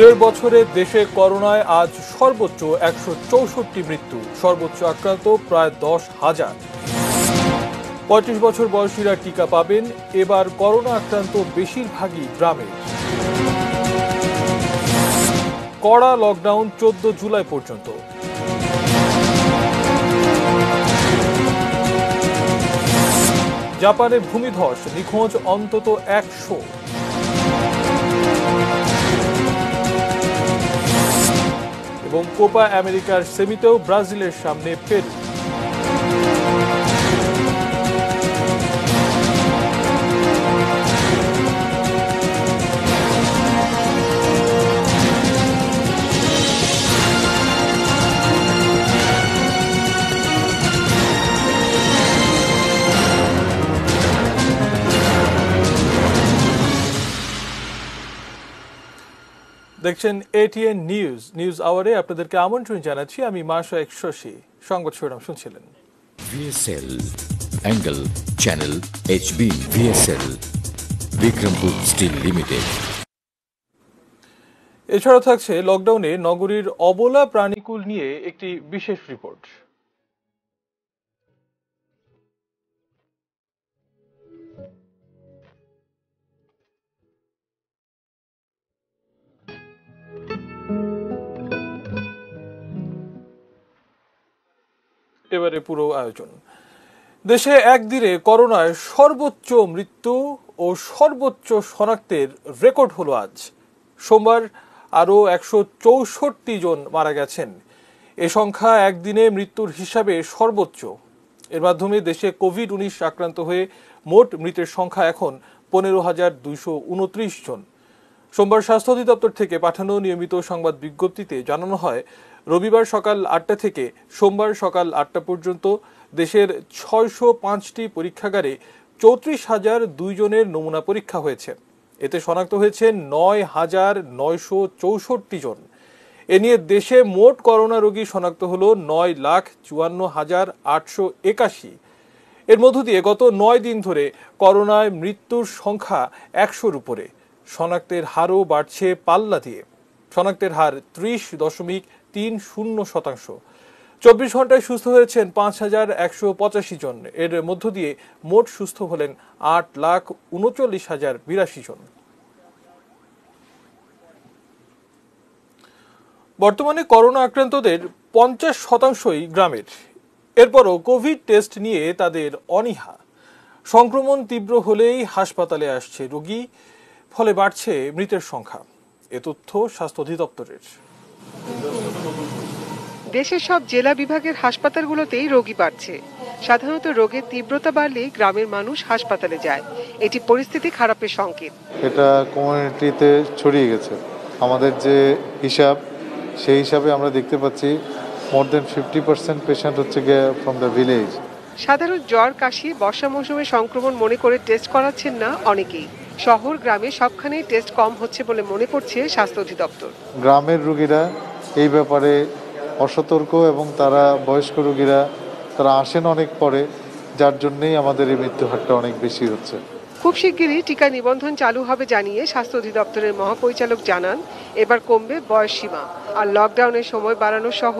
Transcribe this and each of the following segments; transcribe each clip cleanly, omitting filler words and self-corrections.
দেড় বছরে দেশে করোনায় আজ সর্বোচ্চ ১৬৪ মৃত্যু, সর্বোচ্চ আক্রান্ত প্রায় ১০,০০০। ৩৫ বছর বয়সীরা টিকা পাবেন। এবার করোনা আক্রান্ত বেশিরভাগই গ্রামে। কড়া লকডাউন ১৪ জুলাই পর্যন্ত। জাপানে ভূমিধস, নিখোঁজ অন্তত ১০০। এবং কোপা আমেরিকার সেমিতেও ব্রাজিলের সামনে পেরু। দেখছেন এটিএন নিউজ আওয়ারে। আপনাদেরকে আমন্ত্রণ জানাচ্ছি, আমি মাশায়েক শশী। সংবাদ শিরোনাম শুনছিলেন। VSL angle channel HB VSL Bikrampur steel limited. এছাড়াও থাকছে লকডাউনে নগরীর অবলা প্রাণীকুল নিয়ে একটি বিশেষ রিপোর্ট। এবারে পুরো আয়োজন। দেশে একদিনে করোনায় সর্বোচ্চ মৃত্যু ও সর্বোচ্চ শনাক্তের রেকর্ড হলো আজ। সোমবার আরও ১৬৪ জন মারা গেছেন। এ সংখ্যা একদিনে মৃত্যুর হিসাবে সর্বোচ্চ। এর মাধ্যমে দেশে কোভিড-১৯ আক্রান্ত হয়ে মোট মৃতের সংখ্যা এখন ১৫,২২৯ জন। সোমবার স্বাস্থ্য অধিদপ্তর থেকে পাঠানো নিয়মিত সংবাদ বিজ্ঞপ্তিতে জানানো হয়, রবিবার সকাল ৮টা থেকে সোমবার সকাল ৮টা পর্যন্ত দেশের ৬০৫টি পরীক্ষাগারে ৩৪,০০২ জনের নমুনা পরীক্ষা হয়েছে। এতে শনাক্ত হয়েছে ৯,৯৬৪ জন। এ নিয়ে দেশে মোট করোনা রোগী শনাক্ত হল ৯,৫৪,৮৮১। এর মধ্য দিয়ে গত ৯ দিন ধরে করোনায় মৃত্যুর সংখ্যা ১০০-র উপরে। শনাক্তের হারও বাড়ছে পাল্লা দিয়ে। শনাক্তের হার ৩০.৩০%। ২৪ ঘন্টায় সুস্থ হয়েছেন ৫,১৮৫ জন। এর মধ্য দিয়ে মোট সুস্থ হলেন ৮,৩৯,০৮২ জন। বর্তমানে করোনা আক্রান্তদের ৫০% গ্রামের। এরপরও কোভিড টেস্ট নিয়ে তাদের অনীহা। সংক্রমণ তীব্র হলেই হাসপাতালে আসছে রোগী, ফলে বাড়ছে মৃতের সংখ্যা। এ তথ্য স্বাস্থ্য অধিদপ্তরের। দেশের সব জেলা বিভাগের হাসপাতালগুলোতেই রোগী বাড়ছে। সাধারণত রোগের তীব্রতা বাড়লেই গ্রামের মানুষ হাসপাতালে যায়। এটি পরিস্থিতি খারাপের সংকেত। এটা কমিউনিটিতে ছড়িয়ে গেছে। আমাদের যে হিসাব, সেই হিসাবে আমরা দেখতে পাচ্ছি মোর দেন 50% পেশেন্ট হচ্ছে গিয়ে ফ্রম দ্য ভিলেজ। সাধারণ জ্বর, কাশি, বর্ষা মৌসুমে সংক্রমণ মনে করে টেস্ট করাচ্ছেন না অনেকেই। শহর গ্রামে সবখানেই টেস্ট কম হচ্ছে বলে মনে করছে স্বাস্থ্য অধিদপ্তর। গ্রামের রোগীরা এই ব্যাপারে অসতর্ক এবং তারা বয়স্ক রোগীরা তারা আসেন অনেক পরে, যার জন্যই আমাদের এই মৃত্যু হারটা অনেক বেশি হচ্ছে। খুব শিগগিরই টিকা নিবন্ধন চালু হবে জানিয়ে স্বাস্থ্য অধিদপ্তরের মহাপরিচালক জানান, এবার কমবে বয়স সীমা আর লকডাউনের সময় বাড়ানো সহ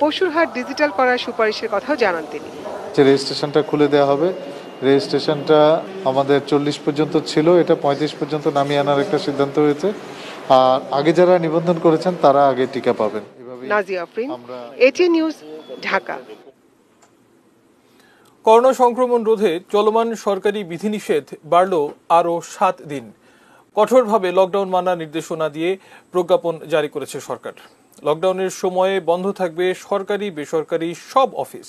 পশুর হাট ডিজিটাল করার সুপারিশের কথাও জানান তিনি। যে রেজিস্ট্রেশনটা খুলে দেওয়া হবে, রেজিস্ট্রেশনটা আমাদের 40 পর্যন্ত ছিল, এটা 35 পর্যন্ত নামিয়ে আনার একটা সিদ্ধান্ত হয়েছে। আর আগে যারা নিবন্ধন করেছেন তারা আগে টিকা পাবেন। Nazia Afrin, ATN news, Dhaka. Corona সংক্রমণ রোধে চলমান সরকারি বিধিনিষেধ বাড়ল আরও 7 দিন। কঠোরভাবে লকডাউন মানার নির্দেশনা দিয়ে প্রজ্ঞাপন জারি করেছে সরকার। লকডাউনের সময়ে বন্ধ থাকবে সরকারি বেসরকারি সব অফিস।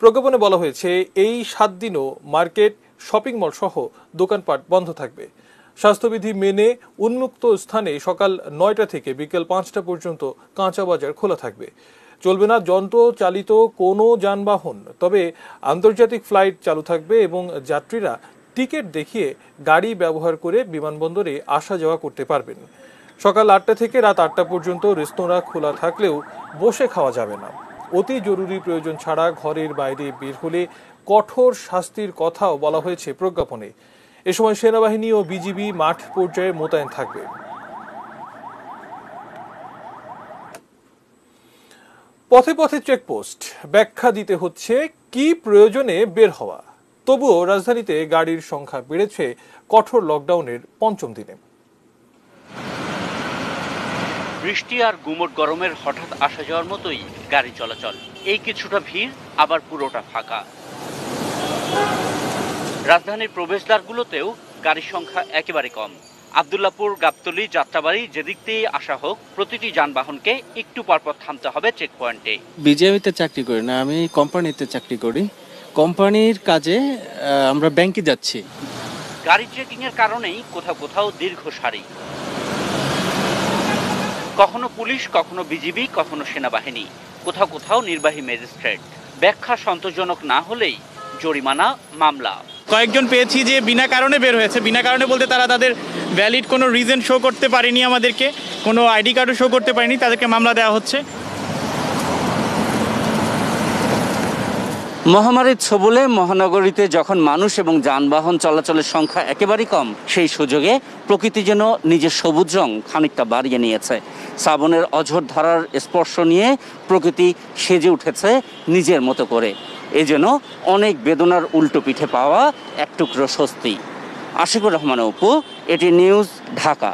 প্রজ্ঞাপনে বলা হয়েছে, এই 7 দিনও মার্কেট, শপিং মল সহ দোকানপাট বন্ধ থাকবে। স্বাস্থ্যবিধি মেনে উন্মুক্ত স্থানে সকাল 9টা থেকে বিকেল 5টা পর্যন্ত কাঁচা বাজার খোলা থাকবে। চলবে না যন্ত্র চালিত কোনো যানবাহন, তবে আন্তর্জাতিক ফ্লাইট চালু থাকবে এবং যাত্রীরা টিকিট দেখিয়ে গাড়ি ব্যবহার করে বিমানবন্দরে আসা যাওয়া করতে পারবেন। সকাল 8টা থেকে রাত 8টা পর্যন্ত রেস্তোরাঁ খোলা থাকলেও বসে খাওয়া যাবে না। অতি জরুরি প্রয়োজন ছাড়া ঘরের বাইরে বের হলে কঠোর শাস্তির কথাও বলা হয়েছে প্রজ্ঞাপনে। এ সময় সেনাবাহিনী ও বিজিবি মাঠ পর্যায়ে মোতায়েন থাকবে। পথে পথে চেকপোস্ট, ব্যাখ্যা দিতে হচ্ছে কি প্রয়োজনে বের হওয়া। তবুও রাজধানীতে গাড়ির সংখ্যা বেড়েছে কঠোর লকডাউনের পঞ্চম দিনে। বৃষ্টি আর গুমোট গরমের হঠাৎ আসা যাওয়ার মতোই গাড়ি চলাচল। এই কিছুটা ভিড়, আবার পুরোটা ফাঁকা। রাজধানীর প্রবেশদ্বারগুলোতেও গাড়ির সংখ্যা একেবারে কম। আব্দুল্লাহপুর, গাবতলী, যাত্রাবাড়ি যেদিক দিয়ে আসা হোক, প্রতিটি যানবাহনকে একটু পরপর থামতে হবে চেকপয়েন্টে। বিজেপিতে চাকরি করি না, আমি কোম্পানিতে চাকরি করি। কোম্পানির কাজে আমরা ব্যাংকে যাচ্ছি। গাড়ি চেকিং এর কারণেই কোথাও কোথাও দীর্ঘ সারি। কখনো পুলিশ, কখনো বিজিবি, কখনো সেনাবাহিনী, কোথাও কোথাও নির্বাহী ম্যাজিস্ট্রেট। ব্যাখ্যা সন্তোষজনক না হলেই জরিমানা, মামলা। কয়েকজন পেয়েছি যে বিনা কারণে বের হয়েছে। বিনা কারণে বলতে তারা তাদের ভ্যালিড কোনো রিজন শো করতে পারেনি, আমাদেরকে কোনো আইডি কার্ডও শো করতে পারেনি, তাদেরকে মামলা দেওয়া হচ্ছে। মহামারীর ছোবলে মহানগরীতে যখন মানুষ এবং যানবাহন চলাচলের সংখ্যা একেবারেই কম, সেই সুযোগে প্রকৃতি যেন নিজের সবুজ রং খানিকটা বাড়িয়ে নিয়েছে। শ্রাবণের অঝোর ধারার স্পর্শ নিয়ে প্রকৃতি সেজে উঠেছে নিজের মতো করে। এই যেন অনেক বেদনার উল্টো পিঠে পাওয়া এক টুকরো স্বস্তি। আশিকুর রহমান অপু, এটি নিউজ, ঢাকা।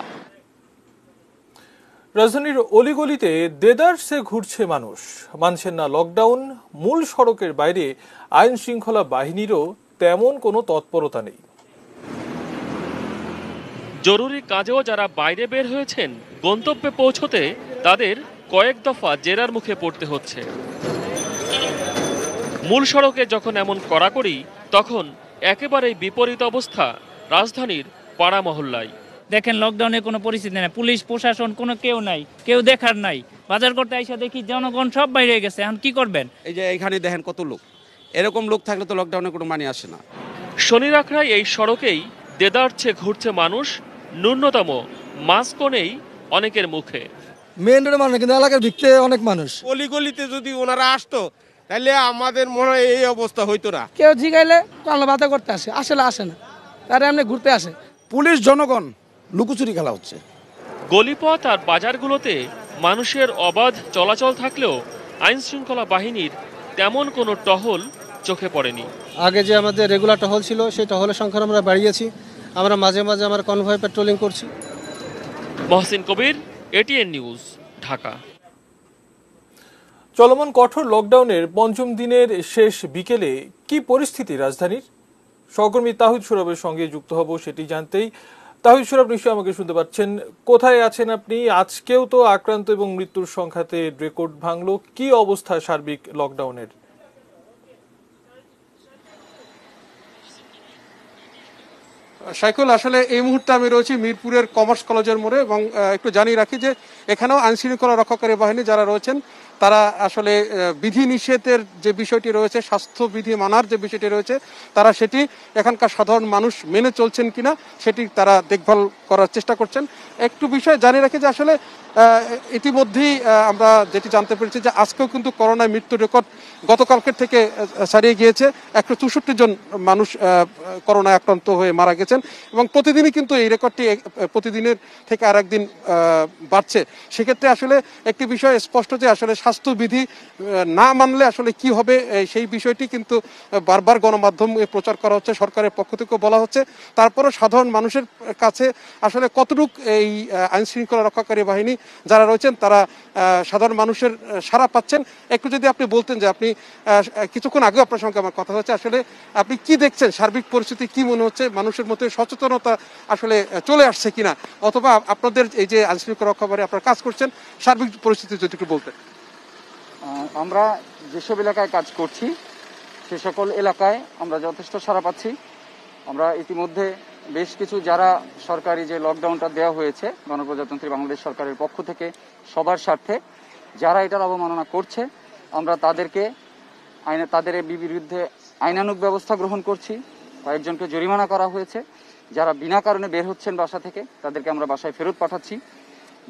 রাজধানীর অলিগলিতে দেদারসে ঘুরছে মানুষ, মানছেন না লকডাউন। মূল সড়কের বাইরে আইন শৃঙ্খলা বাহিনীরও তেমন কোনো তৎপরতা নেই। জরুরি কাজেও যারা বাইরে বের হয়েছেন, গন্তব্যে পৌঁছতে তাদের কয়েক দফা জেরার মুখে পড়তে হচ্ছে। মূল সড়কে যখন এমন কড়াকড়ি, তখন একেবারেই বিপরীত অবস্থা রাজধানীর পাড়া মহল্লায়। দেখেন, লকডাউনে কোনো পরিস্থিতি নেই, পুলিশ প্রশাসন কোনো কেউ নাই, কেউ দেখার নাই। বাজার করতে আইসা দেখি জনগণ সব বাইরে গেছে, এখন কি করবেন? এই যে এখানে দেখেন কত লোক, এরকম লোক থাকলে তো লকডাউনে কোনো মানে আসে না। শনি রাখড়ায় এই সড়কেই দেদারছে ঘুরছে মানুষ, ন্যূনতম মাস্কও নেই অনেকের মুখে। মেন রোডে মানুষ, কিন্তু এলাকার ভিতরে অনেক মানুষ। অলিগলিতে যদি ওনারা আসতো তাহলে আমাদের মনে হয় এই অবস্থা হইতো না। কেউ জিগাইলে কান্না বাতা করতে আসে, আসলে আসে না, তারা এমনি ঘুরতে আসে। পুলিশ জনগণ লুকোচুরি খেলা হচ্ছে। গলিপথ আর বাজারগুলোতে মানুষের অবাধ চলাচল থাকলেও আইন শৃঙ্খলা বাহিনীর তেমন কোনো টহল চোখে পড়েনি। আগে যে আমাদের রেগুলার টহল ছিল, সেই টহলের সংখ্যা আমরা বাড়িয়েছি। আমরা মাঝে মাঝে আমরা কনভয় পেট্রোলিং করছি। মহসিন কবির, এটিএন নিউজ, ঢাকা। চলমান কঠোর লকডাউনের পঞ্চম দিনের শেষ বিকেলে কি পরিস্থিতি রাজধানীর? সহকর্মী তাহিদ সুরভের সঙ্গে যুক্ত হব সেটি জানতেই। তাহিদ সুরভ, নিশ্চয়ই আমাকে শুনতে পাচ্ছেন। কোথায় আছেন আপনি? আজকেও তো আক্রান্ত এবং মৃত্যুর সংখ্যাতে রেকর্ড ভাঙলো। কি অবস্থা সার্বিক লকডাউনের? সাইকুল, আসলে এই মুহূর্তে আমি রয়েছি মিরপুরের কমার্স কলেজের মোড়ে এবং একটু জানিয়ে রাখি যে এখানেও আইন শৃঙ্খলা রক্ষাকারী বাহিনী যারা রয়েছেন তারা আসলে বিধি নিষেধের যে বিষয়টি রয়েছে, স্বাস্থ্যবিধি মানার যে বিষয়টি রয়েছে, তারা সেটি এখানকার সাধারণ মানুষ মেনে চলছেন কিনা সেটি তারা দেখভাল করার চেষ্টা করছেন। একটু বিষয় জানিয়ে রাখি যে আসলে ইতিমধ্যেই আমরা যেটি জানতে পেরেছি যে আজকেও কিন্তু করোনায় মৃত্যুর রেকর্ড গতকালকের থেকে ছাড়িয়ে গিয়েছে। 164 জন মানুষ করোনায় আক্রান্ত হয়ে মারা গেছেন এবং প্রতিদিনই কিন্তু এই রেকর্ডটি প্রতিদিনের থেকে আর একদিন বাড়ছে। সেক্ষেত্রে আসলে একটি বিষয় স্পষ্ট যে আসলে স্বাস্থ্যবিধি না মানলে আসলে কি হবে, সেই বিষয়টি কিন্তু বারবার গণমাধ্যমে প্রচার করা হচ্ছে, সরকারের পক্ষ থেকে বলা হচ্ছে। তারপরে সাধারণ মানুষের কাছে আসলে কতটুকু এই আইন শৃঙ্খলা রক্ষাকারী বাহিনী যারা রয়েছেন তারা সাধারণ মানুষের সাড়া পাচ্ছেন, একটু যদি আপনি বলতেন যে আপনি কিছুক্ষণ আগেও আপনার সঙ্গে আমার কথা হচ্ছে, আসলে আপনি কি দেখছেন, সার্বিক পরিস্থিতি কি মনে হচ্ছে, মানুষের মধ্যে সচেতনতা আসলে চলে আসছে কিনা, অথবা আপনাদের এই যে আইন শৃঙ্খলা রক্ষা বাহিনী আপনারা কাজ করছেন সার্বিক পরিস্থিতি যদি একটু বলতেন। আমরা যেসব এলাকায় কাজ করছি সে সকল এলাকায় আমরা যথেষ্ট সাড়া পাচ্ছি। আমরা ইতিমধ্যে বেশ কিছু যারা সরকারি যে লকডাউনটা দেওয়া হয়েছে গণপ্রজাতন্ত্রী বাংলাদেশ সরকারের পক্ষ থেকে সবার স্বার্থে, যারা এটার অবমাননা করছে আমরা তাদের বিরুদ্ধে আইনানুগ ব্যবস্থা গ্রহণ করছি। কয়েকজনকে জরিমানা করা হয়েছে। যারা বিনা কারণে বের হচ্ছেন বাসা থেকে তাদেরকে আমরা বাসায় ফেরত পাঠাচ্ছি।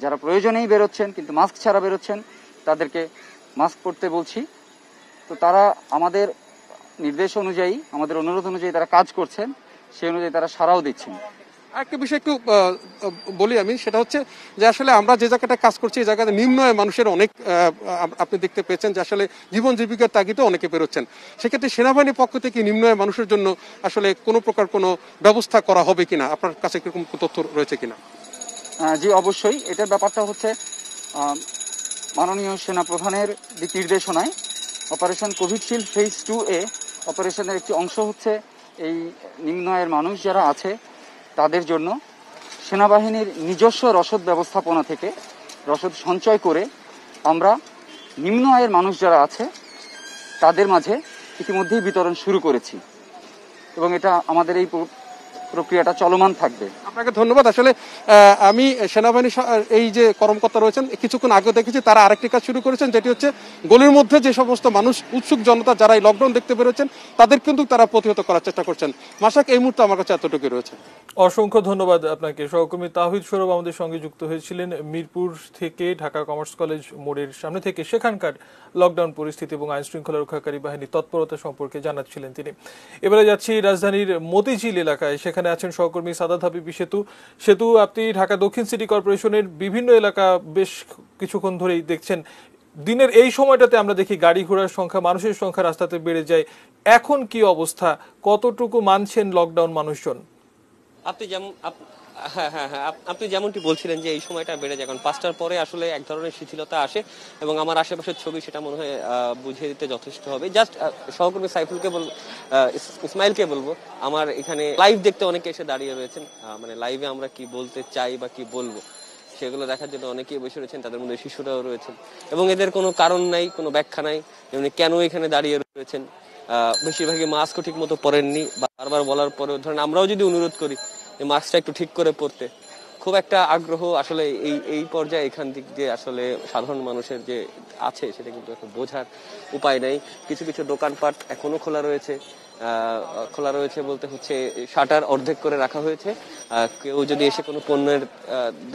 যারা প্রয়োজনেই বেরোচ্ছেন কিন্তু মাস্ক ছাড়া বেরোচ্ছেন তাদেরকে মাস্ক পরতে বলছি। তো তারা আমাদের নির্দেশ অনুযায়ী, আমাদের অনুরোধ অনুযায়ী তারা কাজ করছেন, সেই অনুযায়ী তারা সাড়াও দিচ্ছেন। একটা বিষয় একটু বলি আমি, সেটা হচ্ছে যে আসলে আমরা যে জায়গাটা কাজ করছি এই জায়গাতে নিম্ন আয়ের মানুষের অনেক আপনি দেখতে পেয়েছেন যে আসলে জীবন জীবিকার তাগিদে অনেকে বেরোচ্ছেন। সেক্ষেত্রে সেনাবাহিনীর পক্ষ থেকে নিম্ন আয়ের মানুষের জন্য আসলে কোনো প্রকার কোনো ব্যবস্থা করা হবে কিনা, আপনার কাছে কিরকম তথ্য রয়েছে কিনা? জি অবশ্যই, এটার ব্যাপারটা হচ্ছে মাননীয় সেনাপ্রধানের দিক নির্দেশনায় অপারেশন কোভিডশিল্ড ফেজ 2-এ অপারেশনের একটি অংশ হচ্ছে এই নিম্ন আয়ের মানুষ যারা আছে তাদের জন্য সেনাবাহিনীর নিজস্ব রসদ ব্যবস্থাপনা থেকে রসদ সঞ্চয় করে আমরা নিম্ন আয়ের মানুষ যারা আছে তাদের মাঝে ইতিমধ্যেই বিতরণ শুরু করেছি এবং এটা আমাদের এই প্রক্রিয়াটা চলমান থাকবে। আপনাকে ধন্যবাদ। আসলে আমি সেনাবাহিনী এই যে কর্মকর্তা রয়েছেন কিছুক্ষণ আগে দেখেছি তারা আরেকটি কাজ শুরু করেছেন, যেটি হচ্ছে গলির মধ্যে যে সমস্ত মানুষ উৎসুক জনতা যারা এই লকডাউন দেখতে পেরেছেন তাদের কিন্তু তারা প্রতিহত করার চেষ্টা করছেন। মাশাক, এই মুহূর্তে আমার কাছে এতটুকু রয়েছে। অসংখ্য ধন্যবাদ আপনাকে। সহকর্মী তাহিদ সৌরভ আমাদের সঙ্গে যুক্ত হয়েছিলেন মিরপুর থেকে, ঢাকা কমার্স কলেজ মোড়ের সামনে থেকে সেখানকার লকডাউন পরিস্থিতি এবং আইন শৃঙ্খলা রক্ষাকারী বাহিনীর তৎপরতা সম্পর্কে জানাচ্ছিলেন তিনি। এবারে যাচ্ছি রাজধানীর মতিঝিল এলাকায়, সেখানে আছেন সহকর্মী সাদাত হাবিবি সেতু। সেতু, আপনি ঢাকা দক্ষিণ সিটি কর্পোরেশনের বিভিন্ন এলাকা বেশ কিছুক্ষণ ধরেই দেখছেন। দিনের এই সময়টাতে আমরা দেখি গাড়ি ঘোড়ার সংখ্যা, মানুষের সংখ্যা রাস্তাতে বেড়ে যায়। এখন কি অবস্থা, কতটুকু মানছেন লকডাউন মানুষজন? আপনি যেমনটি বলছিলেন যে এই সময়টা বেড়ে যায়, কারণ 5টার পরে আসলে এক ধরনের শিথিলতা আসে এবং আমার আশেপাশের ছবি সেটা মনে হয় বুঝিয়ে দিতে যথেষ্ট হবে। জাস্ট সহকর্মী সাইফুলকে বলবো, ইসমাইলকে বলবো, আমার এখানে লাইভ দেখতে অনেকে এসে দাঁড়িয়ে রয়েছেন, মানে লাইভে আমরা কি বলতে চাই বা কি বলবো সেগুলো দেখার জন্য অনেকেই বসে রয়েছেন, তাদের মধ্যে শিশুরাও রয়েছেন এবং এদের কোনো কারণ নাই, কোনো ব্যাখ্যা নাই, যেমনি কেন এখানে দাঁড়িয়ে রয়েছেন। বেশিরভাগই মাস্কও ঠিক মতো পরেননি, বারবার বলার পরেও ধরেন আমরাও যদি অনুরোধ করি মাস্কটা একটু ঠিক করে পড়তে, খুব একটা আগ্রহ আসলে এই পর্যায়ে এখান দিক দিয়ে আসলে সাধারণ মানুষের যে আছে সেটা কিন্তু একটা বোঝার উপায় নেই। কিছু কিছু দোকানপাট এখনো খোলা রয়েছে বলতে হচ্ছে শাটার অর্ধেক করে রাখা হয়েছে। কেউ যদি এসে কোনো পণ্যের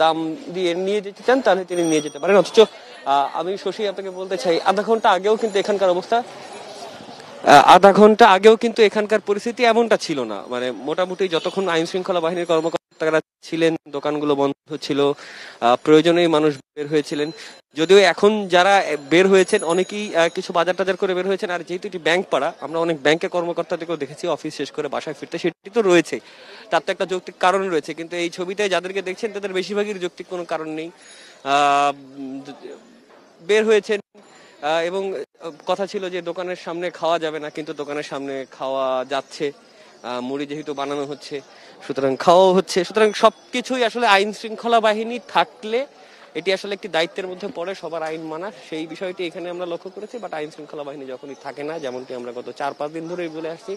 দাম দিয়ে নিয়ে যেতে চান তাহলে তিনি নিয়ে যেতে পারেন। অথচ আমি শশী আপনাকে বলতে চাই, আধা ঘন্টা আগেও কিন্তু এখানকার পরিস্থিতি এমনটা ছিল না। মানে মোটামুটি যতক্ষণ আইন শৃঙ্খলা বাহিনীর কর্মকর্তারা ছিলেন দোকানগুলো বন্ধ ছিল, প্রয়োজনেই মানুষ বের হয়েছিলেন। যদিও এখন যারা বের হয়েছেন অনেকেই কিছু বাজার টাজার করে বের হয়েছেন, আর যেহেতু এটি ব্যাংক পাড়া, আমরা অনেক ব্যাংকের কর্মকর্তাদেরকেও দেখেছি অফিস শেষ করে বাসায় ফিরতে, সেটি তো রয়েছে, তার তো একটা যৌক্তিক কারণ রয়েছে। কিন্তু এই ছবিতে যাদেরকে দেখছেন তাদের বেশিরভাগই যৌক্তিক কোনো কারণ নেই, বের হয়েছেন। এবং কথা ছিল যে দোকানের সামনে খাওয়া যাবে না, কিন্তু দোকানের সামনে খাওয়া যাচ্ছে, মুড়ি যেহেতু বানানো হচ্ছে সুতরাং খাওয়াও হচ্ছে। সুতরাং সবকিছুই আসলে আইন শৃঙ্খলা বাহিনী থাকলে এটি আসলে একটি দায়িত্বের মধ্যে পড়ে সবার আইন মানা, সেই বিষয়টি এখানে আমরা লক্ষ্য করেছি। বাট আইন শৃঙ্খলা বাহিনী যখনই থাকে না, যেমনটি আমরা গত 4-5 দিন ধরেই বলে আসছি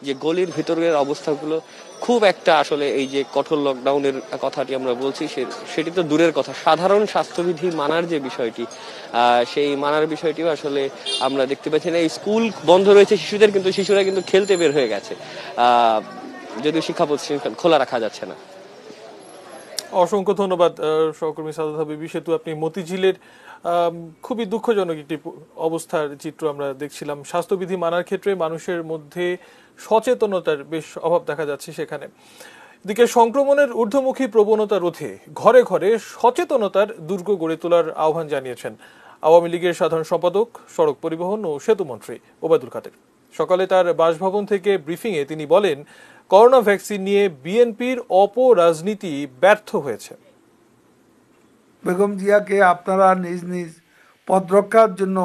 যে গলির ভিতরের অবস্থাগুলো খুব একটা আসলে এই যে কঠোর লকডাউনের কথাটি আমরা বলছি সেটি তো দূরের কথা, সাধারণ স্বাস্থ্যবিধি মানার যে বিষয়টি, সেই মানার বিষয়টিও আসলে আমরা দেখতে পাচ্ছি না। এই স্কুল বন্ধ রয়েছে শিশুদের, কিন্তু শিশুরা কিন্তু খেলতে বের হয়ে গেছে, যদিও শিক্ষা প্রতিষ্ঠান খোলা রাখা যাচ্ছে না। অসংখ্য ধন্যবাদ সহকর্মী সাদাত হাবিবি সেতু। আপনি মতিঝিলের খুবই দুঃখজনক একটি অবস্থার চিত্র আমরা দেখছিলাম। স্বাস্থ্যবিধি মানার ক্ষেত্রে মানুষের মধ্যে সচেতনতার বেশ অভাব দেখা যাচ্ছে সেখানে। এদিকে সংক্রমণের ঊর্ধ্বমুখী প্রবণতা রোধে ঘরে ঘরে সচেতনতার দুর্গ গড়ে তোলার আহ্বান জানিয়েছেন আওয়ামী লীগের সাধারণ সম্পাদক, সড়ক পরিবহন ও সেতু মন্ত্রী ওবায়দুল কাদের। সকালে তার বাসভবন থেকে ব্রিফিংয়ে তিনি বলেন, করোনা ভ্যাকসিন নিয়ে বিএনপির অপরাজনীতি ব্যর্থ হয়েছে। বেগম জিয়াকে আপনারা নিজ নিজ পদ রক্ষার জন্য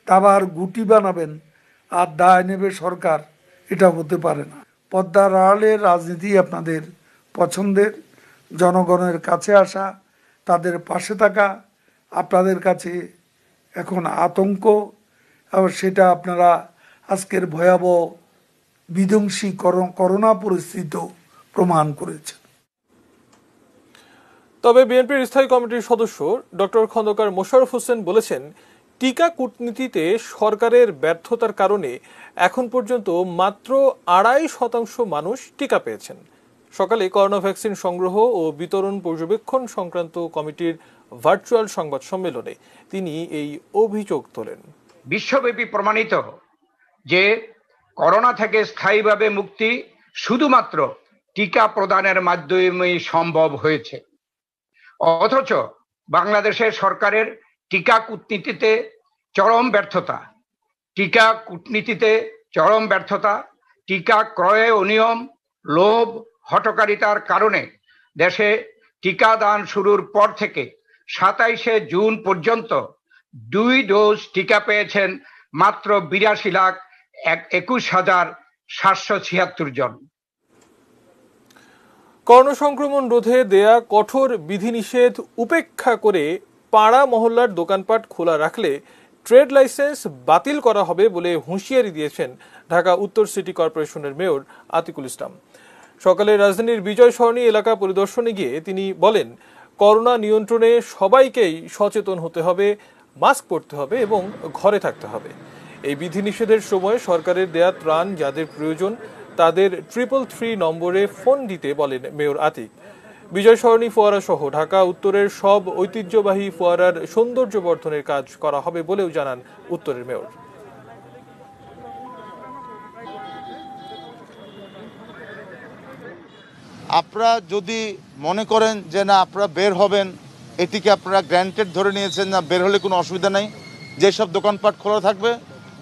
দাবার গুটি বানাবেন আর দায় নেবে সরকার, এটা হতে পারে না। পদ্মার আড়ালের রাজনীতি আপনাদের পছন্দের, জনগণের কাছে আসা, তাদের পাশে থাকা আপনাদের কাছে এখন আতঙ্ক, আর সেটা আপনারা আজকের ভয়াবহ বিধ্বংসী করোনা পরিস্থিতি প্রমাণ করেছেন। তবে বিএনপির স্থায়ী কমিটির সদস্য ডক্টর খন্দকার মোশাররফ হোসেন বলেছেন, টিকা কূটনীতিতে সরকারের ব্যর্থতার কারণে এখন পর্যন্ত মাত্র 2.5% মানুষ টিকা পেয়েছেন। সকালে করোনা ভ্যাকসিন সংগ্রহ ও বিতরণ পর্যবেক্ষণ সংক্রান্ত কমিটির ভার্চুয়াল সংবাদ সম্মেলনে তিনি এই অভিযোগ তোলেন। বিশ্বব্যাপী প্রমাণিত যে করোনা থেকে স্থায়ীভাবে মুক্তি শুধুমাত্র টিকা প্রদানের মাধ্যমেই সম্ভব হয়েছে। অথচ বাংলাদেশের সরকারের টিকা কূটনীতিতে চরম ব্যর্থতা, টিকা ক্রয়ে অনিয়ম, লোভ, হঠকারিতার কারণে দেশে টিকাদান শুরুর পর থেকে 27শে জুন পর্যন্ত 2 ডোজ টিকা পেয়েছেন মাত্র 82,21,776 জন। করোনা সংক্রমণ রোধে দেয়া কঠোর বিধিনিষেধ উপেক্ষা করে পাড়া মহল্লার দোকানপাট খোলা রাখলে ট্রেড লাইসেন্স বাতিল করা হবে বলে হুঁশিয়ারি দিয়েছেন ঢাকা উত্তর সিটি কর্পোরেশনের মেয়র আতিকুল ইসলাম। সকালে রাজধানীর বিজয় সরণি এলাকা পরিদর্শনে গিয়ে তিনি বলেন, করোনা নিয়ন্ত্রণে সবাইকেই সচেতন হতে হবে, মাস্ক পরতে হবে এবং ঘরে থাকতে হবে। এই বিধিনিষেধের সময় সরকারের দেয়া ত্রাণ যাদের প্রয়োজন তাদের 333 নম্বরে ফোন দিতে বলেন মেয়র আতিক। বিজয় সরণি ফোয়ারা সহ ঢাকা উত্তরের সব ঐতিহ্যবাহী ফোয়ারার সৌন্দর্য বর্ধনের কাজ করা হবে বলেও জানান উত্তরের মেয়র। আপনারা যদি মনে করেন যে না আপনারা বের হবেন, এটিকে আপনারা গ্র্যান্টেড ধরে নিয়েছেন, না বের হলে কোনো অসুবিধা নেই, যেসব দোকানপাট খোলা থাকবে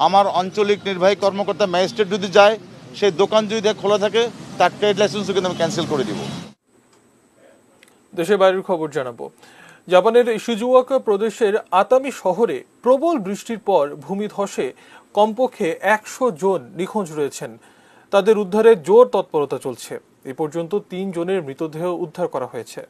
আমার আঞ্চলিক নির্বাহী কর্মকর্তা ম্যাজিস্ট্রেট যদি যায় সেই দোকান যদি খোলা থাকে তার ট্রেড লাইসেন্সও কিন্তু আমি ক্যান্সেল করে দিব। দেশের বাইরের খবর জানাবো। জাপানের শিজুওকা প্রদেশের আতামি শহরে প্রবল বৃষ্টির পর ভূমিধসে কমপক্ষে 100 জন নিখোঁজ রয়েছেন। তাদের উদ্ধারে জোর তৎপরতা চলছে। এ পর্যন্ত 3 জনের মৃতদেহ উদ্ধার করা হয়েছে।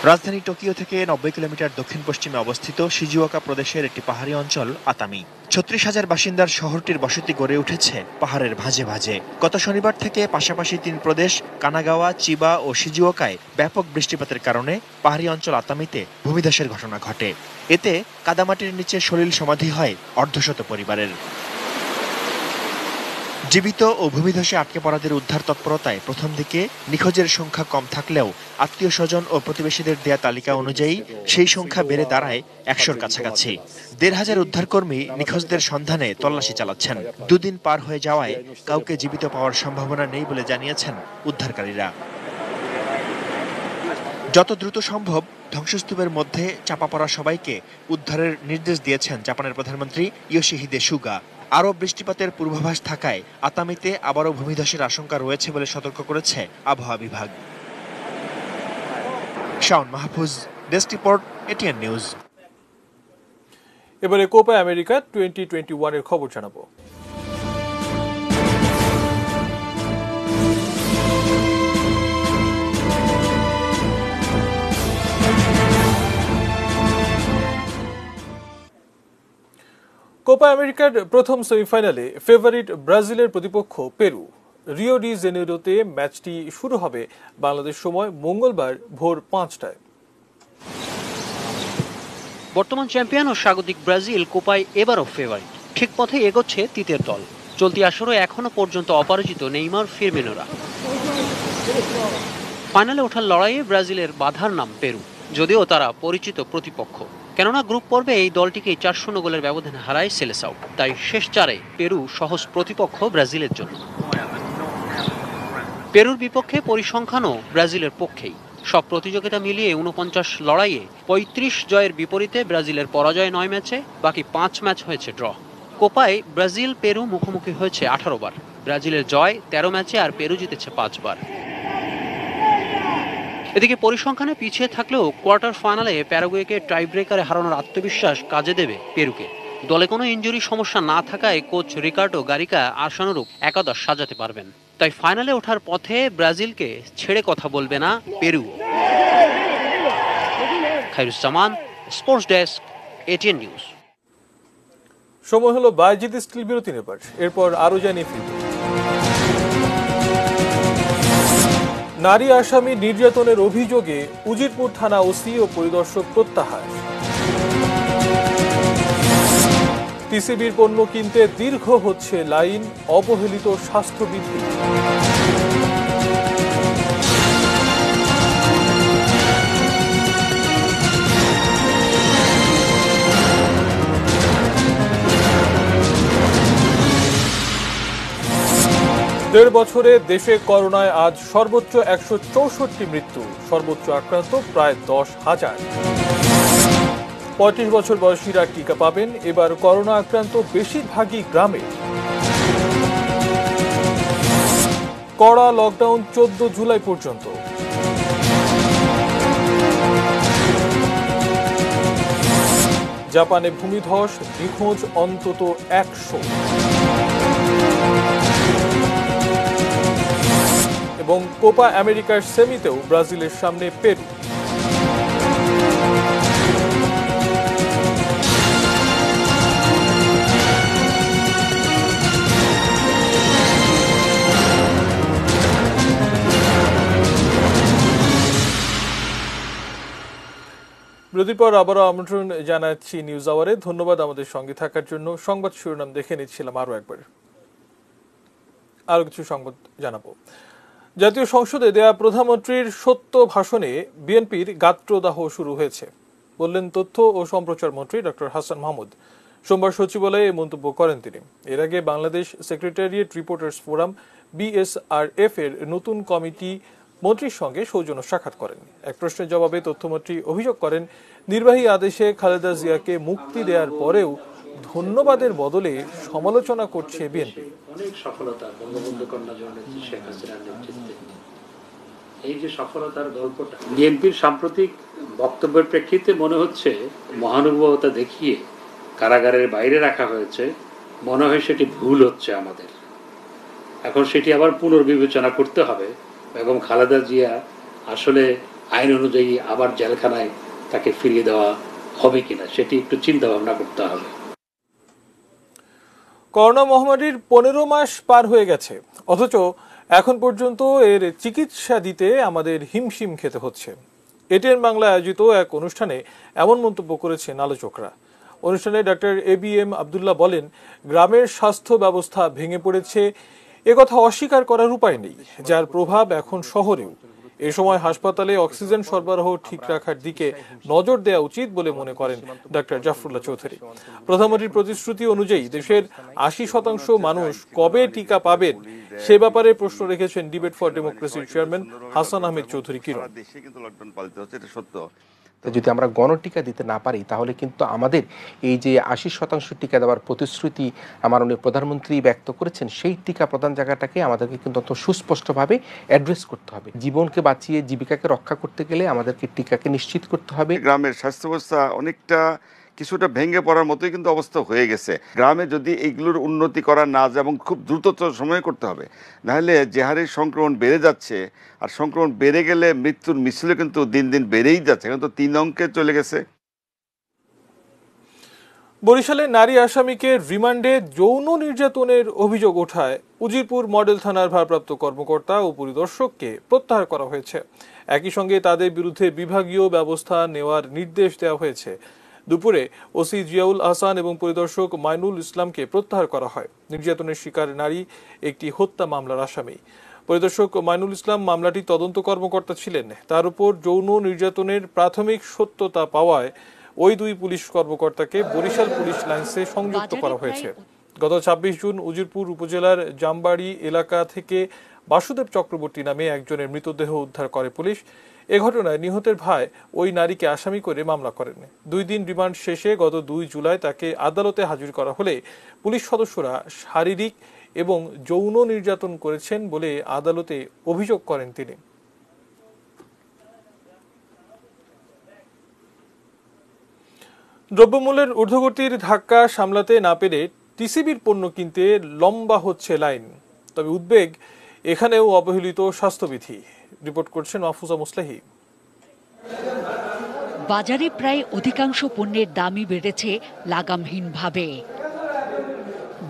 রাজধানী টোকিও থেকে 90 কিলোমিটার দক্ষিণ পশ্চিমে অবস্থিত শিজুওকা প্রদেশের একটি পাহাড়ি অঞ্চল আতামি। 36,000 বাসিন্দার শহরটির বসতি গড়ে উঠেছে পাহাড়ের ভাঁজে ভাঁজে। গত শনিবার থেকে পাশাপাশি 3 প্রদেশ কানাগাওয়া, চিবা ও শিজুওকায় ব্যাপক বৃষ্টিপাতের কারণে পাহাড়ি অঞ্চল আতামিতে ভূমিধসের ঘটনা ঘটে। এতে কাদামাটির নিচে সলিল সমাধি হয় অর্ধশত পরিবারের। জীবিত ও ভূমিধসে আটকে পড়াদের উদ্ধার তৎপরতায় প্রথম দিকে নিখোঁজের সংখ্যা কম থাকলেও আত্মীয় স্বজন ও প্রতিবেশীদের দেয়া তালিকা অনুযায়ী সেই সংখ্যা বেড়ে দাঁড়ায় 100-র কাছাকাছি। 1,500 উদ্ধারকর্মী নিখোঁজদের সন্ধানে তল্লাশি চালাচ্ছেন। 2 দিন পার হয়ে যাওয়ায় কাউকে জীবিত পাওয়ার সম্ভাবনা নেই বলে জানিয়েছেন উদ্ধারকারীরা। যত দ্রুত সম্ভব ধ্বংসস্তূপের মধ্যে চাপা পড়া সবাইকে উদ্ধারের নির্দেশ দিয়েছেন জাপানের প্রধানমন্ত্রী ইয়োশিহিদে সুগা। আরও বৃষ্টিপাতের পূর্বাভাস থাকায় আতামিতে আবারও ভূমিধসের আশঙ্কা রয়েছে বলে সতর্ক করেছে আবহাওয়া বিভাগ। Shaon Mahfuz, desk report, ATN news. এবারে কোপা আমেরিকা 2021 এর খবর জানাবো। কোপা আমেরিকার প্রথম সেমিফাইনালে ফেভারিট ব্রাজিলের প্রতিপক্ষ পেরু। রিও ডি জেনেরোতে ম্যাচটি শুরু হবে বাংলাদেশ সময় মঙ্গলবার ভোর 5টায়। বর্তমান চ্যাম্পিয়ন ও স্বাগতিক ব্রাজিল কোপায় এবারও ফেভারিট। ঠিক পথে এগোচ্ছে তৃতীয় দল। চলতি আসরে এখনো পর্যন্ত অপরাজিত নেইমার, ফিরমিনোরা। ফাইনালে ওঠার লড়াইয়ে ব্রাজিলের বাধার নাম পেরু, যদিও তারা পরিচিত প্রতিপক্ষ। কেননা গ্রুপ পর্বে এই দলটিকে 4-0 গোলের ব্যবধানে হারায় সেলেসাও। তাই শেষ 4-এ পেরু সহজ প্রতিপক্ষ ব্রাজিলের জন্য। পেরুর বিপক্ষে পরিসংখ্যানও ব্রাজিলের পক্ষেই। সব প্রতিযোগিতা মিলিয়ে 49 লড়াইয়ে 35 জয়ের বিপরীতে ব্রাজিলের পরাজয় 9 ম্যাচে, বাকি 5 ম্যাচ হয়েছে ড্র। কোপায় ব্রাজিল পেরু মুখোমুখি হয়েছে 18 বার। ব্রাজিলের জয় 13 ম্যাচে আর পেরু জিতেছে 5 বার। এদিকে পরিসংখ্যানে পিছিয়ে থাকলেও কোয়ার্টার ফাইনালে প্যারাগুয়েকে টাইব্রেকারে হারানোর আত্মবিশ্বাস কাজে দেবে পেরুকে। দলে কোনো ইনজুরি সমস্যা না থাকায় কোচ রিকার্ডো গারিকা আশানুরূপ একাদশ সাজাতে পারবেন। তাই ফাইনালে ওঠার পথে ব্রাজিলকে ছেড়ে কথা বলবে না Peru. Khairuzzaman, sports desk, ATN news. সময় হলো বায়জিৎ স্টিল বিরতি নেবার, এরপর আরো জানিয়ে ফিরব। নারী আসামি নির্যাতনের অভিযোগে উজিরপুর থানা ওসি ও পরিদর্শক প্রত্যাহার। টিসিবির পণ্য কিনতে দীর্ঘ হচ্ছে লাইন, অবহেলিত স্বাস্থ্যবিধি। দেড় বছরে দেশে করোনায় আজ সর্বোচ্চ 164 মৃত্যু, সর্বোচ্চ আক্রান্ত প্রায় 10,000। 35 বছর বয়সীরা টিকা পাবেন। এবার করোনা আক্রান্ত বেশিরভাগই গ্রামে। কড়া লকডাউন 14 জুলাই পর্যন্ত। জাপানে ভূমিধস, নিখোঁজ অন্তত 100। এবং কোপা আমেরিকার সেমিতেও ব্রাজিলের সামনে পেরু। বিরতির পর আবারও আমন্ত্রণ জানাচ্ছি নিউজ আওয়ারে। ধন্যবাদ আমাদের সঙ্গে থাকার জন্য। সংবাদ শিরোনাম দেখে নিচ্ছিলাম আরো কিছু সংবাদ জানাবো। জাতীয় সংসদে দেয়া প্রধানমন্ত্রীর সত্য ভাষণে বিএনপির গাত্রদাহ শুরু হয়েছে বললেন তথ্য ও সম্প্রচার মন্ত্রী ডক্টর হাসান মাহমুদ। সোমবার সচিবালয়ে এই মন্তব্য করেন তিনি। এর আগে Bangladesh secretariat reporters forum BSRF এর নতুন কমিটি মন্ত্রীর সঙ্গে সৌজন্য সাক্ষাৎ করেন। এক প্রশ্নের জবাবে তথ্যমন্ত্রী অভিযোগ করেন, নির্বাহী আদেশে খালেদা জিয়াকে মুক্তি দেওয়ার পরেও ধন্যবাদের বদলে সমালোচনা করছে বিএনপি। অনেক সফলতা বঙ্গবন্ধু কন্যা জননেত্রী শেখ হাসিনার নেতৃত্বে। এই যে সফলতার গল্পটা বিএনপির সাম্প্রতিক বক্তব্যের প্রেক্ষিতে মনে হচ্ছে মহানুভবতা দেখিয়ে কারাগারের বাইরে রাখা হয়েছে। মনে হয় সেটি ভুল হচ্ছে আমাদের। এখন সেটি আবার পুনর্বিবেচনা করতে হবে এবং খালেদা জিয়া আসলে আইন অনুযায়ী আবার জেলখানায় তাকে ফিরিয়ে দেওয়া হবে কিনা সেটি একটু চিন্তা ভাবনা করতে হবে। করোনা মহামারীর 15 মাস পার হয়ে গেছে, অথচ এখন পর্যন্ত এর চিকিৎসা দিতে আমাদের হিমশিম খেতে হচ্ছে। এটিএন বাংলায় আয়োজিত এক অনুষ্ঠানে এমন মন্তব্য করেছেন আলোচকরা। অনুষ্ঠানে ডক্টর ABM আব্দুল্লাহ বলেন, গ্রামের স্বাস্থ্য ব্যবস্থা ভেঙে পড়েছে, একথা অস্বীকার করার উপায় নেই, যার প্রভাব এখন শহরেও। এ সময় হাসপাতালে অক্সিজেন সরবরাহ ঠিক রাখার দিকে নজর দেওয়া উচিত বলে মনে করেন ডক্টর জাফরুল্লাহ চৌধুরী। প্রধানমন্ত্রীর প্রতিশ্রুতি অনুযায়ী দেশের 80% মানুষ কবে টিকা পাবেন সে ব্যাপারে প্রশ্ন রেখেছেন ডিবেট ফর ডেমোক্রেসির চেয়ারম্যান হাসান আহমেদ চৌধুরী কিরণ। যদি আমরা গণটিকা দিতে না পারি তাহলে কিন্তু আমাদের এই যে 80% টিকা দেওয়ার প্রতিশ্রুতি মাননীয় প্রধানমন্ত্রী ব্যক্ত করেছেন, সেই টিকা প্রদান জায়গাটাকে আমাদেরকে কিন্তু অত সুস্পষ্টভাবে অ্যাড্রেস করতে হবে। জীবনকে বাঁচিয়ে জীবিকাকে রক্ষা করতে গেলে আমাদেরকে টিকাকে নিশ্চিত করতে হবে। গ্রামের স্বাস্থ্য ব্যবস্থা অনেকটা কিছুটা ভেঙে পড়ার মতোই কিন্তু অবস্থা হয়ে গেছে। গ্রামে যদি এইগুলোর উন্নতি করা না যায় এবং খুব দ্রুত সময় করতে হবে, নাহলে যে হারে সংক্রমণ বেড়ে যাচ্ছে, আর সংক্রমণ বেড়ে গেলে মৃত্যুর মিছিলে কিন্তু দিন দিন বেড়েই যাচ্ছে, কিন্তু 3 অঙ্কে চলে গেছে। বরিশালে নারী আসামিকে রিমান্ডে যৌন নির্যাতনের অভিযোগ ওঠায় উজিরপুর মডেল থানার ভারপ্রাপ্ত কর্মকর্তা ও পরিদর্শককে প্রত্যাহার করা হয়েছে। একই সঙ্গে তাদের বিরুদ্ধে বিভাগীয় ব্যবস্থা নেওয়ার নির্দেশ দেওয়া হয়েছে। দুপুরে ওসি জিয়াউল আহসান এবং পরিদর্শক মাইনুল ইসলামকে প্রত্যাহার করা হয়। নির্যাতনের শিকার নারী একটি হত্যা মামলার আসামি। পরিদর্শক মাইনুল ইসলাম মামলাটি তদন্ত কর্মকর্তা ছিলেন। তার উপর যৌন নির্যাতনের প্রাথমিক সত্যতা পাওয়ায় ওই 2 পুলিশ কর্মকর্তাকে বরিশাল পুলিশ লাইন্সে সংযুক্ত করা হয়েছে। গত 26 জুন উজিরপুর উপজেলার জামবাড়ি এলাকা থেকে বাসুদেব চক্রবর্তী নামে একজনের মৃতদেহ উদ্ধার করে পুলিশ। এ ঘটনায় নিহতের ভাই ওই নারীকে আসামি করে মামলা করেন। 2 দিন রিমান্ড শেষে গত 2 জুলাই তাকে আদালতে হাজির করা হলে পুলিশ সদস্যরা শারীরিক এবং যৌন নির্যাতন করেছেন বলে আদালতে অভিযোগ করেন তিনি। দ্রব্যমূল্যের ঊর্ধ্বগতির ধাক্কা সামলাতে না পেরে টিসিবির পণ্য কিনতে লম্বা হচ্ছে লাইন। তবে উদ্বেগ এখানেও অবহেলিত স্বাস্থ্যবিধি। রিপোর্ট করছেন মাহফুজা মুসলাহি। বাজারে প্রায় অধিকাংশ পণ্যের দামই বেড়েছে লাগামহীনভাবে।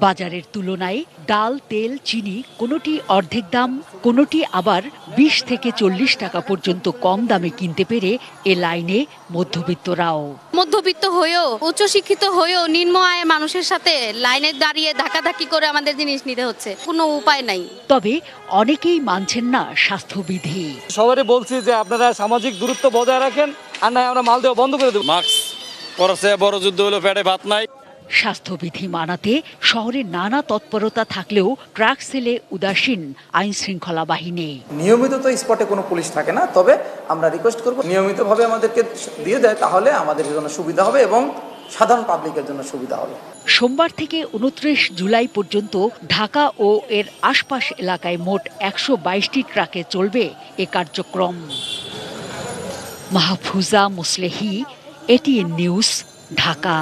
বাজারের তুলনায় ডাল, তেল, চিনি কোনোটি অর্ধেক দাম, কোনোটি আবার 20 থেকে 40 টাকা পর্যন্ত কম দামে কিনতে পেরে এ লাইনে মধ্যবিত্তরাও। মধ্যবিত্ত হয়েও, উচ্চশিক্ষিত হয়েও নিম্ন আয়ের মানুষের সাথে লাইনে দাঁড়িয়ে ধাক্কাধাক্কি করে আমাদের জিনিস নিতে হচ্ছে, কোনো উপায় নাই। তবে অনেকেই মানছেন না স্বাস্থ্যবিধি। সবারই বলছি যে আপনারা সামাজিক দূরত্ব বজায় রাখেন, আর নাই আমরা মাল দেওয়া বন্ধ করে দেব। মাস্ক পরছে বড় যুদ্ধ হলো, পেটে ভাত নাই। স্বাস্থ্যবিধি মানাতে শহরে নানা তৎপরতা থাকলেও ট্রাক সেলে উদাসীন আইন শৃঙ্খলা বাহিনী। নিয়মিত তো স্পটে কোনো পুলিশ থাকে না, তবে আমরা রিকোয়েস্ট করব নিয়মিতভাবে আমাদেরকে দিয়ে দেয়, তাহলে আমাদের জন্য সুবিধা হবে এবং সাধারণ পাবলিকের জন্য সুবিধা হবে। সোমবার থেকে 29 জুলাই পর্যন্ত ঢাকা ও এর আশপাশ এলাকায় মোট 122টি ট্রাকে চলবে এ কার্যক্রম। Mahfuza Muslehi, ATN news, Dhaka.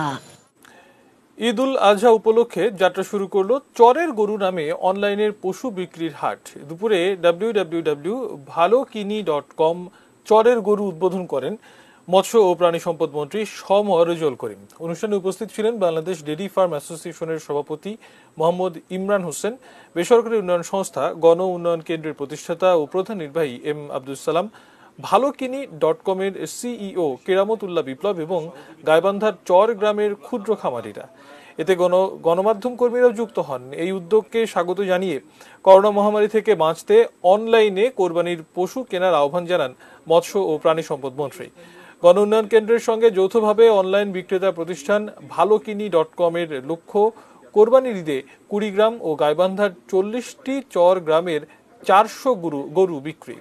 ঈদ উল আজহা উপলক্ষে যাত্রা শুরু করলো চরের গরু নামে অনলাইনের পশু বিক্রির হাট। দুপুরে www.bhalokini.com চরের গরু উদ্বোধন করেন মৎস্য ও প্রাণী সম্পদ মন্ত্রী রেজল করিম। অনুষ্ঠানে উপস্থিত ছিলেন বাংলাদেশ ডেইরি ফার্ম অ্যাসোসিয়েশনের সভাপতি মোহাম্মদ ইমরান হোসেন, বেসরকারি উন্নয়ন সংস্থা গণ উন্নয়ন কেন্দ্রের প্রতিষ্ঠাতা ও প্রধান নির্বাহী এম আব্দুল সালাম, ভালোকিনি.com এর সিইও কেরামত উল্লাহ বিপ্লব এবং গাইবান্ধার চর গ্রামের ক্ষুদ্র খামারিরা। এতে গণমাধ্যম কর্মীরাও যুক্ত হন। এই উদ্যোগকে স্বাগত জানিয়ে করোনা মহামারী থেকে বাঁচতে অনলাইনে কোরবানির পশু কেনার আহ্বান জানান মৎস্য ও প্রাণী সম্পদ মন্ত্রী। গণ উন্নয়ন কেন্দ্রের সঙ্গে যৌথভাবে অনলাইন বিক্রেতা প্রতিষ্ঠান ভালোকিনি.com এর লক্ষ্য কোরবানির ঈদে কুড়িগ্রাম ও গাইবান্ধার 40টি চর গ্রামের 400 গরু বিক্রি।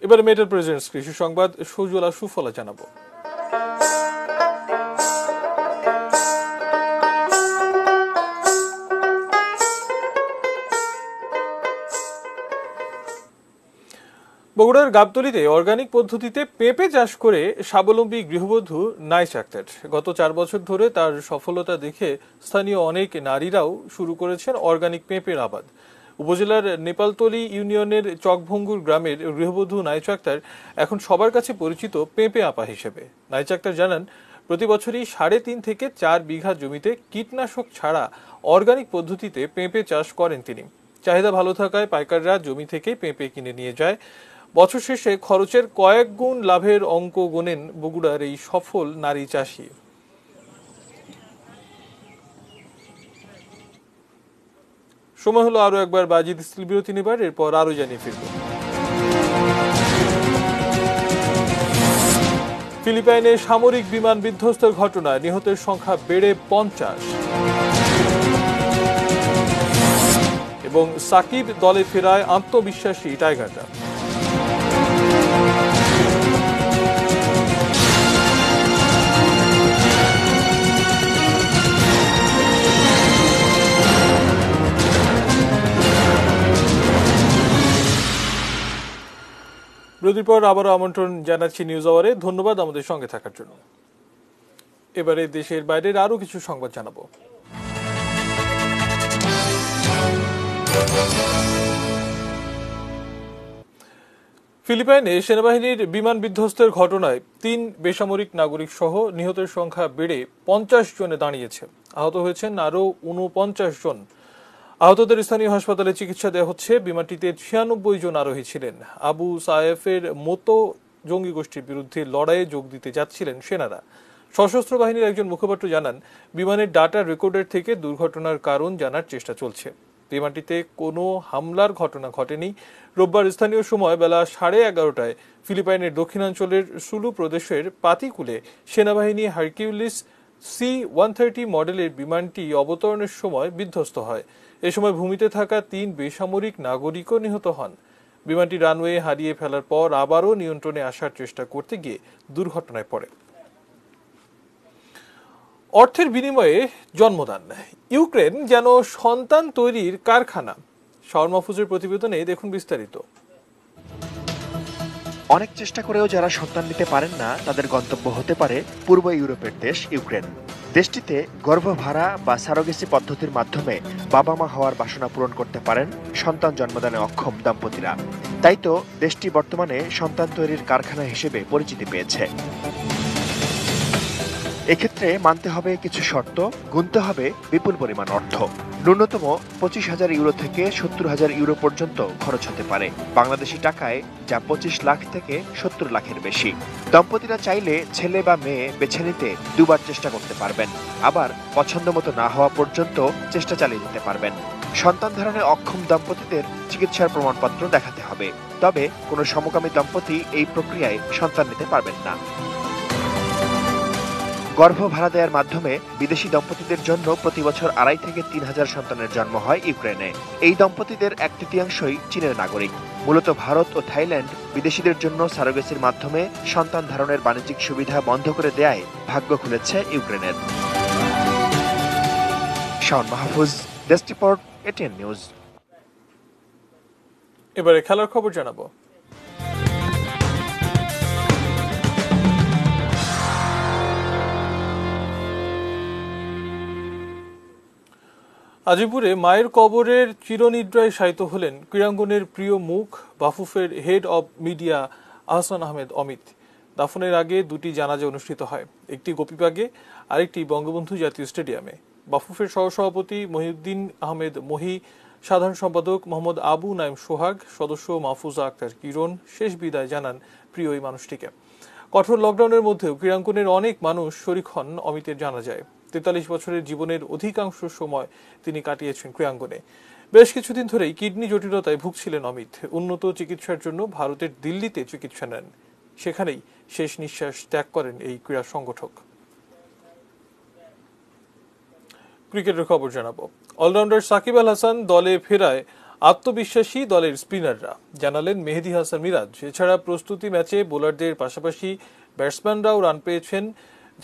এবারে মেটাল প্রেজেন্টস কৃষি সংবাদ, সুজলা সুফলা জানাবো। বগুড়ার গাবতলীতে অর্গানিক পদ্ধতিতে পেঁপে চাষ করে স্বাবলম্বী গৃহবধূ নাইচা আক্তার। গত 4 বছর ধরে তার সফলতা দেখে স্থানীয় অনেক নারীরাও শুরু করেছেন অর্গানিক পেঁপের আবাদ। উপজেলার নেপালতলী ইউনিয়নের চকভঙ্গুর গ্রামের গৃহবধূ নাইচা আক্তার এখন সবার কাছে পরিচিত পেঁপে আপা হিসেবে। নাইচা আক্তার জানান, প্রতি বছরই 3.5 থেকে 4 বিঘা জমিতে কীটনাশক ছাড়া অর্গানিক পদ্ধতিতে পেঁপে চাষ করেন তিনি। চাহিদা ভালো থাকায় পাইকাররা জমি থেকে পেঁপে কিনে নিয়ে যায়। বছর শেষে খরচের কয়েক গুণ লাভের অঙ্ক গোনেন বগুড়ার এই সফল নারী চাষী। সময় হলো আরো একবার বাজিদ স্টিল বিরতি নেবার, এরপর আরো জানিয়ে ফিরব। ফিলিপাইনে সামরিক বিমান বিধ্বস্তের ঘটনায় নিহতের সংখ্যা বেড়ে 50 এবং সাকিব দলে ফেরায় আত্মবিশ্বাসী টাইগাররা। বিরতির পর আবারও আমন্ত্রণ জানাচ্ছি নিউজ আওয়ারে। ধন্যবাদ আমাদের সঙ্গে থাকার জন্য। এবারে দেশের বাইরের আরো কিছু সংবাদ জানাবো। ফিলিপাইনে সেনাবাহিনীর বিমান বিধ্বস্তের ঘটনায় 3 বেসামরিক নাগরিক সহ নিহতের সংখ্যা বেড়ে 50 জনে দাঁড়িয়েছে। আহত হয়েছেন আরও 49 জন। আহতদের স্থানীয় হাসপাতালে চিকিৎসা দেওয়া হচ্ছে। বিমানটিতে 96 জন আরোহী ছিলেন। আবু সায়েফের মতো জঙ্গি গোষ্ঠীর বিরুদ্ধে লড়াইয়ে যোগ দিতে যাচ্ছিলেন সেনারা। সশস্ত্র বাহিনীর একজন মুখপাত্র জানান, বিমানের ডাটা রেকর্ডার থেকে দুর্ঘটনার কারণ জানার চেষ্টা চলছে। বিমানটিতে কোনো হামলার ঘটনা ঘটেনি। রোববার স্থানীয় সময় বেলা 11:30টায় ফিলিপাইনের দক্ষিণাঞ্চলের সুলু প্রদেশের পাতিকুলে সেনাবাহিনী হারকিউলিস C-130 মডেলের বিমানটি অবতরণের সময় বিধ্বস্ত হয়। এ সময় ভূমিতে থাকা 3 বেসামরিক নাগরিকও নিহত হন। বিমানটি রানওয়ে হারিয়ে ফেলার পর আবারও নিয়ন্ত্রণে আসার চেষ্টা করতে গিয়ে দুর্ঘটনায় পড়ে। অর্থের বিনিময়ে জন্মদান, ইউক্রেন যেন সন্তান তৈরির কারখানা। শাওন মাহফুজের প্রতিবেদনে দেখুন বিস্তারিত। অনেক চেষ্টা করেও যারা সন্তান নিতে পারেন না, তাদের গন্তব্য হতে পারে পূর্ব ইউরোপের দেশ ইউক্রেন। দেশটিতে গর্ভধারা বা সারোগেসি পদ্ধতির মাধ্যমে বাবা মা হওয়ার বাসনা পূরণ করতে পারেন সন্তান জন্মদানে অক্ষম দম্পতিরা। তাই তো দেশটি বর্তমানে সন্তান তৈরির কারখানা হিসেবে পরিচিতি পেয়েছে। এক্ষেত্রে মানতে হবে কিছু শর্ত, গুনতে হবে বিপুল পরিমাণ অর্থ। ন্যূনতম 25,000 ইউরো থেকে 70,000 ইউরো পর্যন্ত খরচ হতে পারে বাংলাদেশি টাকায়, যা 25 লাখ থেকে 70 লাখের বেশি। দম্পতিরা চাইলে ছেলে বা মেয়ে বেছে নিতে 2 বার চেষ্টা করতে পারবেন, আবার পছন্দ মতো না হওয়া পর্যন্ত চেষ্টা চালিয়ে যেতে পারবেন। সন্তান ধারণে অক্ষম দম্পতিদের চিকিৎসার প্রমাণপত্র দেখাতে হবে, তবে কোনো সমকামী দম্পতি এই প্রক্রিয়ায় সন্তান নিতে পারবেন না। গর্ভ ভাড়া দেওয়ার মাধ্যমে বিদেশি দম্পতিদের জন্য প্রতি বছর 2.5 থেকে 3,000 সন্তানের জন্ম হয় ইউক্রেনে। এই দম্পতিদের 1/3 চীনের নাগরিক। মূলত ভারত ও থাইল্যান্ড বিদেশিদের জন্য সারোগেসির মাধ্যমে সন্তান ধারণের বাণিজ্যিক সুবিধা বন্ধ করে দেয়ায় ভাগ্য খুলেছে ইউক্রেনের। Shaon Mahfuz, desk report, ATN news. এবারে খেলার খবর জানাবো। আজিপুরে মায়ের কবরের চিরনিদ্রায় শায়িত হলেন ক্রীড়াঙ্গনের প্রিয় মুখ বাফুফের head of media Ahsan Ahmed Amit. দাফনের আগে দুটি জানাজা অনুষ্ঠিত হয়, একটি গোপীবাগে আরেকটি বঙ্গবন্ধু জাতীয় স্টেডিয়ামে। বাফুফের সহসভাপতি মহিউদ্দিন আহমেদ মহি, সাধারণ সম্পাদক মোহাম্মদ আবু নাইম সোহাগ, সদস্য মাহফুজা আক্তার কিরণ শেষ বিদায় জানান প্রিয় এই মানুষটিকে। কঠোর লকডাউনের মধ্যেও ক্রীড়াঙ্গনের অনেক মানুষ শরিক হন অমিতের জানাজায়। 43 বছরের জীবনের অধিকাংশ সময় তিনি কাটিয়েছেন ক্রীড়াঙ্গনে। বেশ কিছুদিন ধরেই কিডনি জটিলতায় ভুগছিলেন অমিত। উন্নত চিকিৎসার জন্য ভারতের দিল্লিতে চিকিৎসা নেন, সেখানেই শেষ নিঃশ্বাস ত্যাগ করেন এই ক্রীড়া সংগঠক। ক্রিকেটের খবর জানাবো। অলরাউন্ডার সাকিব আল হাসান দলে ফেরায় আত্মবিশ্বাসী দলের স্পিনাররা, জানালেন মেহেদী হাসান মিরাজ। এছাড়া প্রস্তুতি ম্যাচে বোলারদের পাশাপাশি ব্যাটসম্যানরাও রান পেয়েছেন,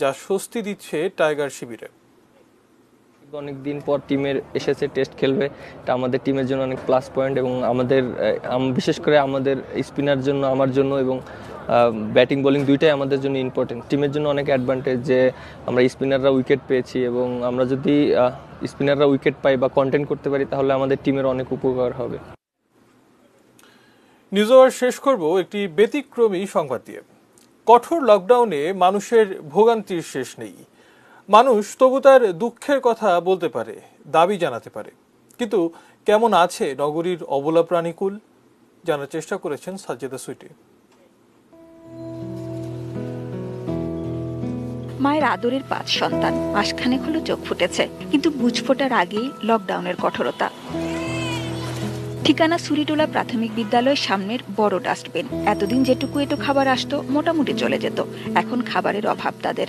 যা স্বস্তি দিচ্ছে টাইগার শিবিরে। অনেকদিন পর টিমের এসেছে, টেস্ট খেলবে, এটা আমাদের টিমের জন্য অনেক প্লাস পয়েন্ট এবং আমাদের বিশেষ করে আমাদের স্পিনার জন্য, আমার জন্য এবং ব্যাটিং বোলিং দুইটাই আমাদের জন্য ইম্পর্টেন্ট। টিমের জন্য অনেক অ্যাডভান্টেজ যে আমরা স্পিনাররা উইকেট পেয়েছি এবং আমরা যদি স্পিনাররা উইকেট পাই বা কন্টেন্ট করতে পারি তাহলে আমাদের টিমের অনেক উপকার হবে। নিউজ আওয়ার শেষ করব একটি ব্যতিক্রমী সংবাদ দিয়ে। কঠোর লকডাউনে মানুষের ভোগান্তির শেষ নেই। মানুষ তবু তার দুঃখের কথা বলতে পারে, দাবি জানাতে পারে, কিন্তু কেমন আছে নগরীর অবলা প্রাণীকুল জানার চেষ্টা করেছেন সাজ্জাদা সুইটি। মায়ের আদরের 5 সন্তান, মাসখানেক হলো চোখ ফুটেছে, কিন্তু বুঝ ফোটার আগেই লকডাউনের কঠোরতা। ঠিকানা সুরিটোলা প্রাথমিক বিদ্যালয়ের সামনের বড় ডাস্টবিন। এতদিন যেটুকু এটু খাবার আসতো মোটামুটি চলে যেত, এখন খাবারের অভাব তাদের।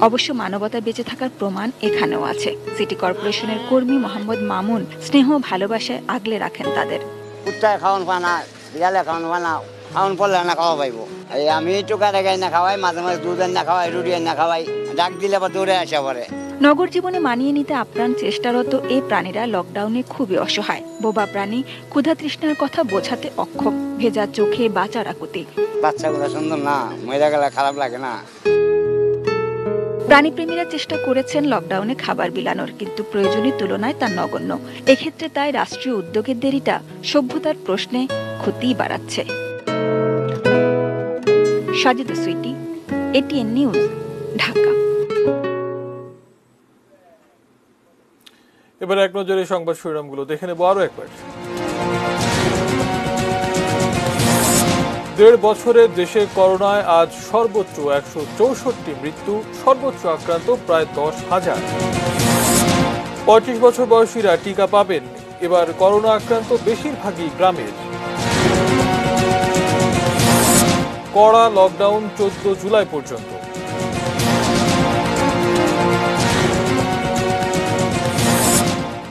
অবশ্য মানবতা বেঁচে থাকার প্রমাণ এখানেও আছে। সিটি কর্পোরেশনের কর্মী মোহাম্মদ মামুন স্নেহ ভালোবাসায় আগলে রাখেন তাদের। কুত্তায় খাওয়ান পানা, বিড়ালে খাওয়ান পানা, খাওয়ান পড়লে না খাওয়া পাইব। এই আমি টোকা রেখাই না খাওয়াই, মাঝে মাঝে দুধ না খাওয়াই, রুটি না খাওয়াই, ডাক দিলে আবার দৌড়ে আসা পরে। নগর জীবনে মানিয়ে নিতে আপ্রাণ চেষ্টারত এই প্রাণীরা লকডাউনে খুবই অসহায়। বোবা প্রাণী ক্ষুধা তৃষ্ণার কথা বোঝাতে অক্ষম, ভেজা চোখে বাঁচার আকুতি। বাচ্চাগুলো সুন্দর না, মরে গেলে খারাপ লাগে না। প্রাণীপ্রেমীরা চেষ্টা করেছেন লকডাউনে খাবার বিলানোর, কিন্তু প্রয়োজনের তুলনায় তা নগণ্য। এক্ষেত্রে তাই রাষ্ট্রীয় উদ্যোগের দেরিটা সভ্যতার প্রশ্নে ক্ষতি বাড়াচ্ছে। সাজ্জাদা সুইটি, এটিএন নিউজ, ঢাকা। এবার এক নজরে সংবাদ শিরোনামগুলো দেখে নেব আরো একবার। 1.5 বছরে দেশে করোনায় আজ সর্বোচ্চ 164 মৃত্যু, সর্বোচ্চ আক্রান্ত প্রায় 10,000। 35 বছর বয়সীরা টিকা পাবেন, এবার করোনা আক্রান্ত বেশিরভাগই গ্রামের। কড়া লকডাউন 14 জুলাই পর্যন্ত।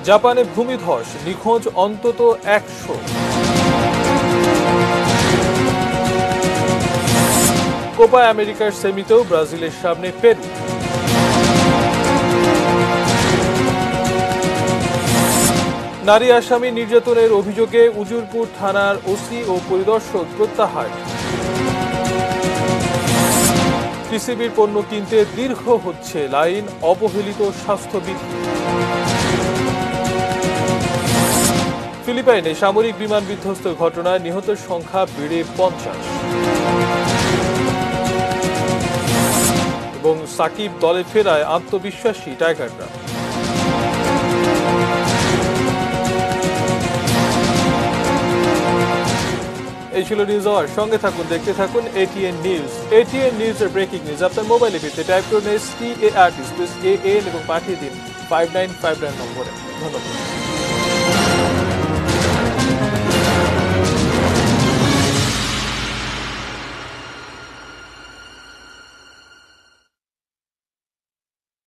জাপানে ভূমিধস, নিখোঁজ অন্তত 100। কোপা আমেরিকার সেমিতেও ব্রাজিলের সামনে পেরু। নারী আসামি নির্যাতনের অভিযোগে উজিরপুর থানার ওসি ও পরিদর্শক প্রত্যাহার। টিসিবির পণ্য কিনতে দীর্ঘ হচ্ছে লাইন, অবহেলিত স্বাস্থ্যবিধি। ফিলিপাইনে সামরিক বিমান বিধ্বস্ত ঘটনায় নিহতের সংখ্যা বেড়ে 50। এবং সাকিব দলে ফেরায় আত্মবিশ্বাসী টাইগাররা। এই ছিল নিউজ আওয়ার। সঙ্গে থাকুন, দেখতে থাকুন এটিএন নিউজ। এটিএন নিউজের ব্রেকিং নিউজ আপনার মোবাইলে পেতে টাইপ করুন START স্পেস AN এবং পাঠিয়ে দিন 5959 নম্বরে। ধন্যবাদ।